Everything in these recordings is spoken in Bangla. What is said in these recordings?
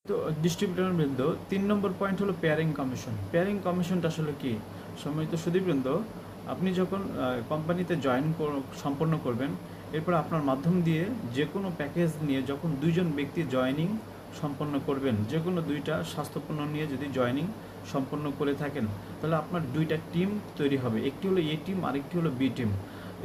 তো ডিস্ট্রিবিউটর বৃন্দ 3 নম্বর পয়েন্ট হলো পেয়ারিং কমিশন। পেয়ারিং কমিশনটা আসলে কি? সম্মানিত সুধীবৃন্দ, আপনি যখন কোম্পানিতে সম্পন্ন করবেন, এরপর আপনার মাধ্যম দিয়ে যে কোনো প্যাকেজ নিয়ে যখন দুইজন ব্যক্তি জয়েনিং সম্পন্ন করবেন, যে কোনো দুইটা স্বাস্থ্যপণ্য নিয়ে যদি জয়েনিং সম্পন্ন করে থাকেন, তাহলে আপনার দুইটা টিম তৈরি হবে। একটি হলো এ টিম, আরেকটি হলো বি টিম।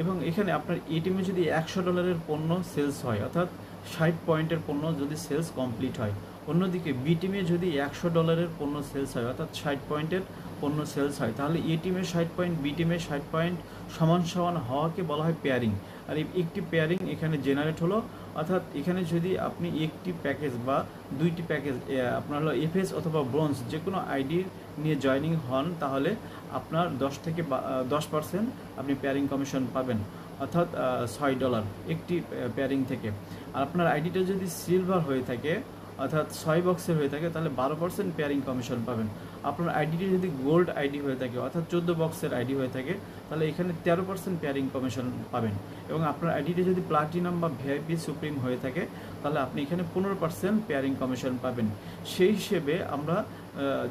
এবং এখানে আপনার এ টিমে যদি $100 পণ্য সেলস হয়, অর্থাৎ 60 পয়েন্টের পণ্য যদি সেলস কমপ্লিট হয়, অন্যদিকে বি টিমে যদি $100 পণ্য সেলস হয়, অর্থাৎ 60 পয়েন্টের পণ্য সেলস হয়, তাহলে এ টিমে 60 পয়েন্ট, বি টিমে 60 পয়েন্ট সমান সমান হওয়াকে বলা হয় পেয়ারিং। আর এই একটি পেয়ারিং এখানে জেনারেট হলো, অর্থাৎ এখানে যদি আপনি একটি প্যাকেজ বা দুইটি প্যাকেজ আপনার হলো এফএস অথবা ব্রোঞ্জ যে কোনো আইডি নিয়ে জয়নিং হন, তাহলে আপনার 10% আপনি পেয়ারিং কমিশন পাবেন, অর্থাৎ $6 একটি পেয়ারিং থেকে। আর আপনার আইডিটা যদি সিলভার হয়ে থাকে, অর্থাৎ 6 বক্সের হয়ে থাকে, তাহলে 12% পেয়ারিং কমিশন পাবেন। আপনার আইডিটি যদি গোল্ড আইডি হয়ে থাকে, অর্থাৎ 14 বক্সের আইডি হয়ে থাকে, তাহলে এখানে 13% পেয়ারিং কমিশন পাবেন। এবং আপনার আইডিটি যদি প্লাটিনাম বা ভিআইপি সুপ্রিম হয়ে থাকে, তাহলে আপনি এখানে 15% পেয়ারিং কমিশন পাবেন। সেই হিসেবে আমরা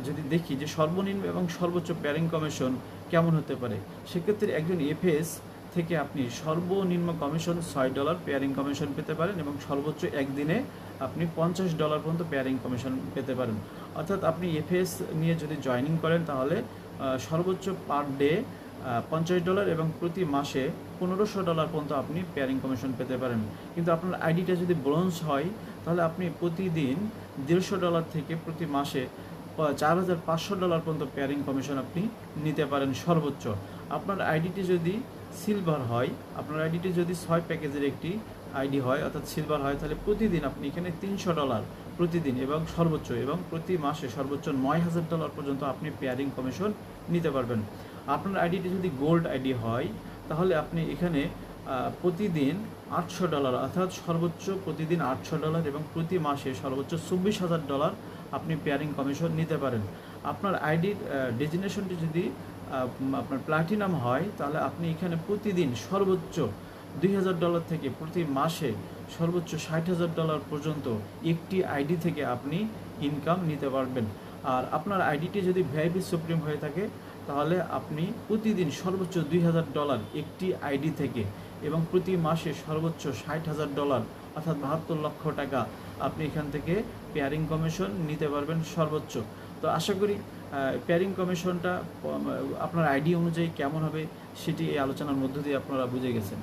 যদি দেখি যে সর্বনিম্ন এবং সর্বোচ্চ পেয়ারিং কমিশন কেমন হতে পারে, সেক্ষেত্রে একজন এফএস থেকে আপনি সর্বনিম্ন কমিশন $6 পেয়ারিং কমিশন পেতে পারেন, এবং সর্বোচ্চ একদিনে আপনি $50 পর্যন্ত পেয়ারিং কমিশন পেতে পারেন। অর্থাৎ আপনি এফএস নিয়ে যদি জয়েনিং করেন, তাহলে সর্বোচ্চ পার ডে $50 এবং প্রতি মাসে $1500 পর্যন্ত আপনি পেয়ারিং কমিশন পেতে পারেন। কিন্তু আপনার আইডিটা যদি ব্রোঞ্জ হয়, তাহলে আপনি প্রতিদিন $150 থেকে প্রতি মাসে $4500 পর্যন্ত পেয়ারিং কমিশন আপনি নিতে পারেন সর্বোচ্চ। আপনার আইডিটি যদি সিলভার হয়, আপনার আইডিটি যদি 6 প্যাকেজের একটি আইডি হয়, অর্থাৎ সিলভার হয়, তাহলে প্রতিদিন আপনি এখানে $300 প্রতিদিন এবং সর্বোচ্চ, এবং প্রতি মাসে সর্বোচ্চ $9000 পর্যন্ত আপনি পেয়ারিং কমিশন নিতে পারবেন। আপনার আইডিটি যদি গোল্ড আইডি হয়, তাহলে আপনি এখানে প্রতিদিন $800, অর্থাৎ সর্বোচ্চ প্রতিদিন $800 এবং প্রতি মাসে সর্বোচ্চ $24000 আপনি পেয়ারিং কমিশন নিতে পারেন। আপনার আইডির ডেজিনেশনটি যদি আপনার প্লাটিনাম হয়, তাহলে আপনি এখানে প্রতিদিন সর্বোচ্চ $2000 থেকে প্রতি মাসে সর্বোচ্চ $60000 পর্যন্ত একটি আইডি থেকে আপনি ইনকাম নিতে পারবেন। আর আপনার আইডিটি যদি ভিআইপি সুপ্রিম হয়ে থাকে, তাহলে আপনি প্রতিদিন সর্বোচ্চ $2000 একটি আইডি থেকে, এবং প্রতি মাসে সর্বোচ্চ $60000 অর্থাৎ 72 লক্ষ টাকা আপনি এখান থেকে পেয়ারিং কমিশন নিতে পারবেন সর্বোচ্চ। তো আশা করি পেয়ারিং কমিশনটা আপনার আইডি অনুযায়ী কেমন হবে সেটি এই আলোচনার মধ্য দিয়ে আপনারা বুঝে গেছেন।